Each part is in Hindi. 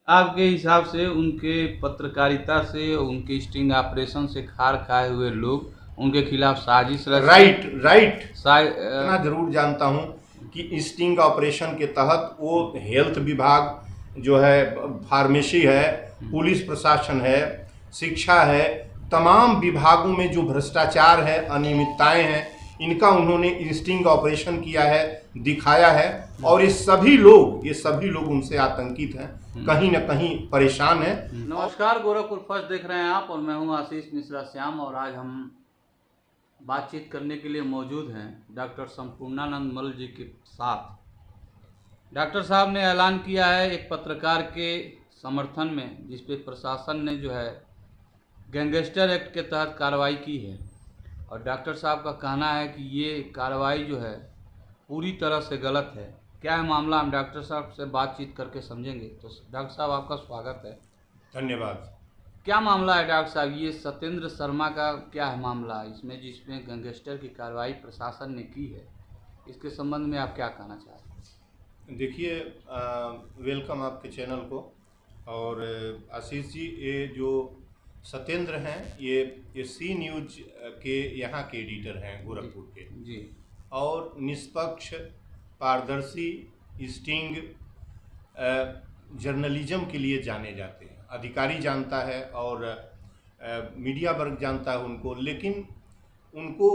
आपके हिसाब से उनके पत्रकारिता से, उनके स्टिंग ऑपरेशन से खार खाए हुए लोग उनके खिलाफ साजिश रचे। Right right. इतना अ, जरूर जानता हूँ कि स्टिंग ऑपरेशन के तहत वो हेल्थ विभाग जो है, फार्मेसी है, पुलिस प्रशासन है, शिक्षा है, तमाम विभागों में जो भ्रष्टाचार है, अनियमितताएं हैं, इनका उन्होंने स्टिंग ऑपरेशन किया है, दिखाया है। और ये सभी लोग उनसे आतंकित हैं, कहीं ना कहीं परेशान हैं। नमस्कार, गोरखपुर फर्स्ट देख रहे हैं आप और मैं हूं आशीष मिश्रा श्याम। और आज हम बातचीत करने के लिए मौजूद हैं डॉक्टर संपूर्णानंद मल्ल जी के साथ। डॉक्टर साहब ने ऐलान किया है एक पत्रकार के समर्थन में, जिस पे प्रशासन ने जो है गैंगस्टर एक्ट के तहत कार्रवाई की है। और डॉक्टर साहब का कहना है कि ये कार्रवाई जो है पूरी तरह से गलत है। क्या है मामला, हम डॉक्टर साहब से बातचीत करके समझेंगे। तो डॉक्टर साहब, आपका स्वागत है। धन्यवाद। क्या मामला है डॉक्टर साहब, ये सत्येंद्र शर्मा का क्या है मामला इसमें, जिसमें गैंगस्टर की कार्रवाई प्रशासन ने की है? इसके संबंध में आप क्या कहना चाहते हैं? देखिए, वेलकम आपके चैनल को। और आशीष जी, ये जो सत्येंद्र हैं, ये सी न्यूज के यहाँ के एडिटर हैं, गोरखपुर के। जी। और निष्पक्ष, पारदर्शी, स्टिंग जर्नलिज्म के लिए जाने जाते हैं। अधिकारी जानता है और मीडिया वर्ग जानता है उनको, लेकिन उनको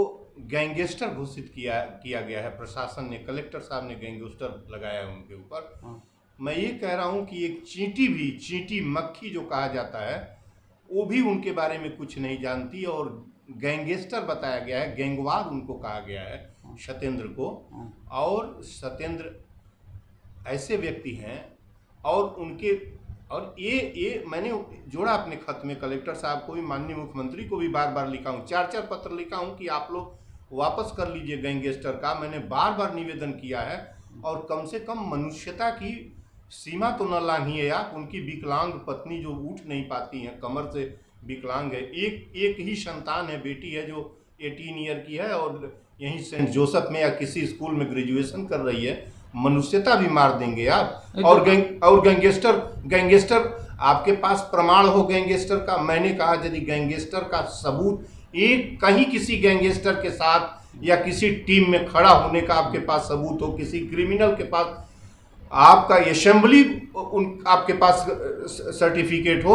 गैंगस्टर घोषित किया गया है। प्रशासन ने, कलेक्टर साहब ने गैंगस्टर लगाया है उनके ऊपर। हाँ। मैं ये कह रहा हूँ कि एक चींटी मक्खी जो कहा जाता है, वो भी उनके बारे में कुछ नहीं जानती। और गैंगस्टर बताया गया है, गैंगवार उनको कहा गया है, सत्येंद्र को। और सत्येंद्र ऐसे व्यक्ति हैं, और उनके और ये मैंने जोड़ा अपने खत में कलेक्टर साहब को भी, माननीय मुख्यमंत्री को भी बार बार लिखा हूँ, 4 पत्र लिखा हूँ कि आप लोग वापस कर लीजिए गैंगस्टर का। मैंने बार बार निवेदन किया है। और कम से कम मनुष्यता की सीमा तो न लांघिए आप। उनकी विकलांग पत्नी जो उठ नहीं पाती हैं, कमर से विकलांग है, एक ही संतान है, बेटी है जो 18 ईयर की है, और यहीं सेंट जोसेफ में या किसी स्कूल में ग्रेजुएशन कर रही है। मनुष्यता भी मार देंगे आप। और गैंगस्टर आपके पास प्रमाण हो गैंगस्टर का। मैंने कहा यदि गैंगस्टर का सबूत, एक कहीं किसी गैंगस्टर के साथ या किसी टीम में खड़ा होने का आपके पास सबूत हो, किसी क्रिमिनल के पास आपका असेंबली आपके पास सर्टिफिकेट हो,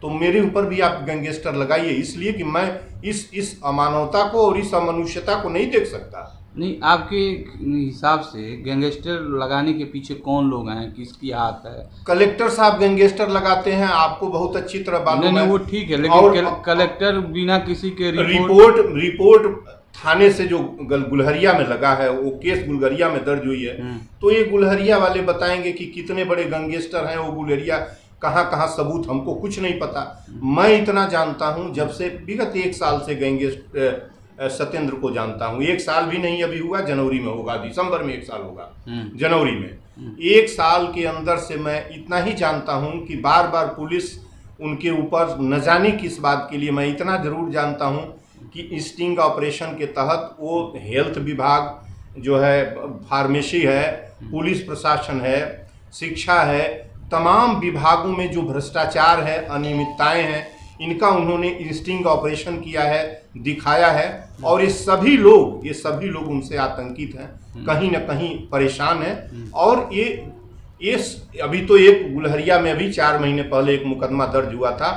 तो मेरे ऊपर भी आप गैंगस्टर लगाइए। इसलिए कि मैं इस अमानवता को और इस अमनुष्यता को नहीं देख सकता। नहीं, आपके हिसाब से गैंगस्टर लगाने के पीछे कौन लोग हैं, किसकी हाथ है? कलेक्टर साहब गैंगस्टर लगाते हैं, आपको बहुत अच्छी तरह मालूम है। वो ठीक है, लेकिन कलेक्टर बिना किसी के रिपोर्ट थाने से जो गुलहरिया में लगा है, वो केस गुलहरिया में दर्ज हुई है। तो ये गुलहरिया वाले बताएंगे कि कितने बड़े गैंगस्टर हैं वो गुलहरिया, कहाँ कहाँ सबूत, हमको कुछ नहीं पता। मैं इतना जानता हूँ, जब से विगत 1 साल से गैंगस्टर सत्येंद्र को जानता हूँ। 1 साल भी नहीं अभी हुआ, जनवरी में होगा, दिसंबर में 1 साल होगा, जनवरी में। 1 साल के अंदर से मैं इतना ही जानता हूँ कि बार बार पुलिस उनके ऊपर, न जाने किस बात के लिए, मैं इतना जरूर जानता हूँ कि स्टिंग ऑपरेशन के तहत वो हेल्थ विभाग जो है, फार्मेसी है, पुलिस प्रशासन है, शिक्षा है, तमाम विभागों में जो भ्रष्टाचार है, अनियमितताएं हैं, इनका उन्होंने स्टिंग ऑपरेशन किया है, दिखाया है। और ये सभी लोग उनसे आतंकित हैं, कहीं ना कहीं परेशान हैं। और ये अभी तो एक गुलहरिया में अभी 4 महीने पहले एक मुकदमा दर्ज हुआ था।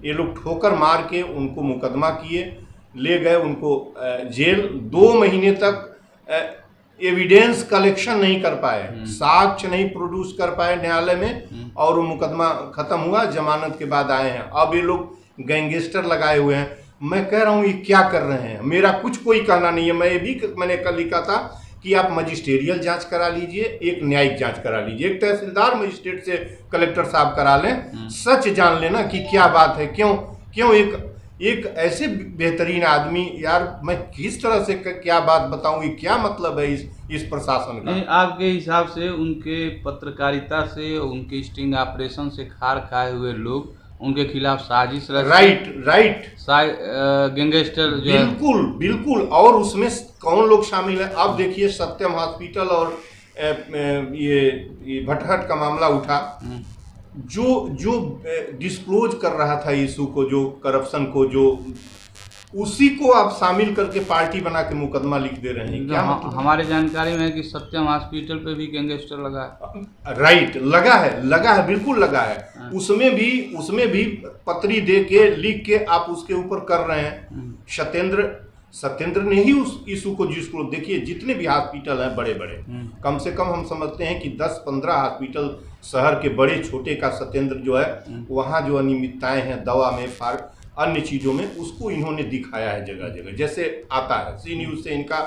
ये लोग ठोकर मार के उनको मुकदमा किए, ले गए उनको जेल। 2 महीने तक एविडेंस कलेक्शन नहीं कर पाए, साक्ष्य नहीं प्रोड्यूस कर पाए न्यायालय में, और वो मुकदमा खत्म हुआ, जमानत के बाद आए हैं। अब ये लोग गैंगस्टर लगाए हुए हैं। मैं कह रहा हूँ ये क्या कर रहे हैं, मेरा कुछ कोई कहना नहीं है। मैंने कल लिखा था कि आप मजिस्ट्रियल जांच करा लीजिए, एक न्यायिक जांच करा लीजिए, एक तहसीलदार मजिस्ट्रेट से कलेक्टर साहब करा लें, सच जान लेना कि क्या बात है। क्यों एक ऐसे बेहतरीन आदमी, यार मैं किस तरह से क्या बात बताऊं, ये क्या मतलब है इस प्रशासन का? आपके हिसाब से उनके पत्रकारिता से, उनके स्टिंग ऑपरेशन से खार खाए हुए लोग उनके खिलाफ साजिश रचे। राइट। गैंगस्टर जो बिल्कुल। और उसमें कौन लोग शामिल है? अब देखिए, सत्यम हॉस्पिटल और ये भटहट का मामला उठा। जो जो डिस्क्लोज कर रहा था इशू को, जो करप्शन को, जो उसी को आप शामिल करके पार्टी बना के मुकदमा लिख दे रहे हैं। क्या मतलब? हमारे जानकारी में है कि सत्यम हॉस्पिटल पे भी गैंगस्टर लगा है। राइट, लगा है, बिल्कुल लगा है। उसमें भी पत्री दे के लिख के आप उसके ऊपर कर रहे हैं। सत्येंद्र ने ही उस इशू को जिसको देखिए, जितने भी हॉस्पिटल हैं बड़े बड़े, कम से कम हम समझते हैं कि 10-15 हॉस्पिटल शहर के बड़े छोटे का सत्येंद्र जो है वहाँ जो अनियमितताएं हैं दवा में, अन्य चीज़ों में, उसको इन्होंने दिखाया है जगह जगह। जैसे आता है सी न्यूज़ से, इनका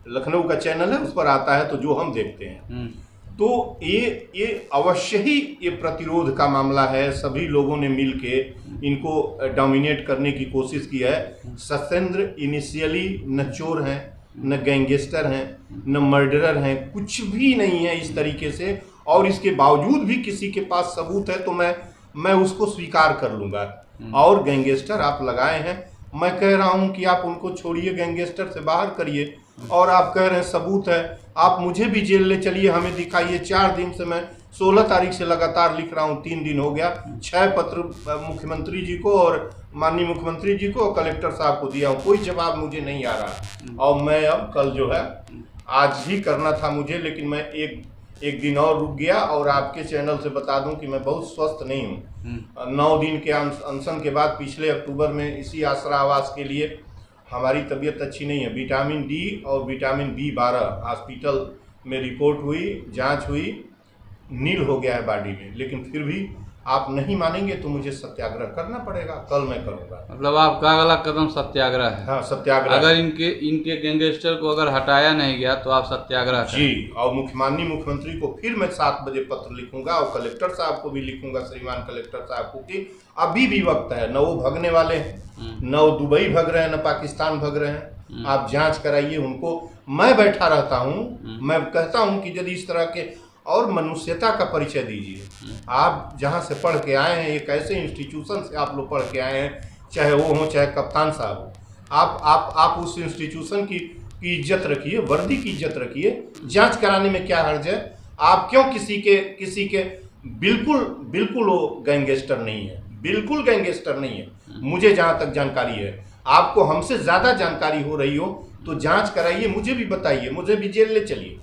लखनऊ का चैनल है, उस पर आता है, तो जो हम देखते हैं तो ये अवश्य ही ये प्रतिरोध का मामला है। सभी लोगों ने मिलके इनको डोमिनेट करने की कोशिश की है। सत्येंद्र इनिशियली न चोर हैं, न गैंगस्टर हैं, न मर्डरर हैं, कुछ भी नहीं है इस तरीके से। और इसके बावजूद भी किसी के पास सबूत है तो मैं उसको स्वीकार कर लूँगा। और गैंगस्टर आप लगाए हैं, मैं कह रहा हूं कि आप उनको छोड़िए, गैंगस्टर से बाहर करिए। और आप कह रहे हैं सबूत है, आप मुझे भी जेल ले चलिए, हमें दिखाइए। 4 दिन से मैं 16 तारीख से लगातार लिख रहा हूं, 3 दिन हो गया। 6 पत्र मुख्यमंत्री जी को और माननीय मुख्यमंत्री जी को और कलेक्टर साहब को दिया हूं, कोई जवाब मुझे नहीं आ रहा। और मैं अब कल जो है, आज ही करना था मुझे, लेकिन मैं एक दिन और रुक गया। और आपके चैनल से बता दूं कि मैं बहुत स्वस्थ नहीं हूं। 9 दिन के अनशन के बाद पिछले अक्टूबर में इसी आसरा आवास के लिए हमारी तबीयत अच्छी नहीं है। विटामिन डी और विटामिन B12 हॉस्पिटल में रिपोर्ट हुई, जांच हुई, नील हो गया है बॉडी में। लेकिन फिर भी आप नहीं मानेंगे तो मुझे सत्याग्रह करना पड़ेगा। कल मैं करूँगा। मतलब आपका अगला कदम सत्याग्रह है? हाँ, सत्याग्रह। अगर इनके गैंगस्टर को अगर हटाया नहीं गया तो आप सत्याग्रह करें? जी। और माननीय मुख्यमंत्री को फिर मैं 7 बजे पत्र लिखूंगा और कलेक्टर साहब को भी लिखूंगा, श्रीमान कलेक्टर साहब को, कि अभी भी वक्त है। न वो भगने वाले हैं, न वो दुबई भग रहे हैं, न पाकिस्तान भग रहे हैं। आप जांच कराइए उनको। मैं बैठा रहता हूँ, मैं कहता हूँ कि यदि इस तरह के, और मनुष्यता का परिचय दीजिए। आप जहाँ से पढ़ के आए हैं, एक ऐसे इंस्टीट्यूशन से आप लोग पढ़ के आए हैं, चाहे वो हो चाहे कप्तान साहब हो, आप उस इंस्टीट्यूशन की इज्जत रखिए, वर्दी की इज्जत रखिए। जांच कराने में क्या हर्ज है? आप क्यों किसी के बिल्कुल वो गैंगस्टर नहीं है, बिल्कुल गैंगस्टर नहीं है। मुझे जहाँ तक जानकारी है, आपको हमसे ज़्यादा जानकारी हो रही हो तो जांच कराइए, मुझे भी बताइए, मुझे भी जेल ले चलिए।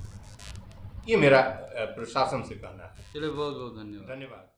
ये मेरा प्रशासन से कहना है। चलिए, बहुत बहुत धन्यवाद। धन्यवाद।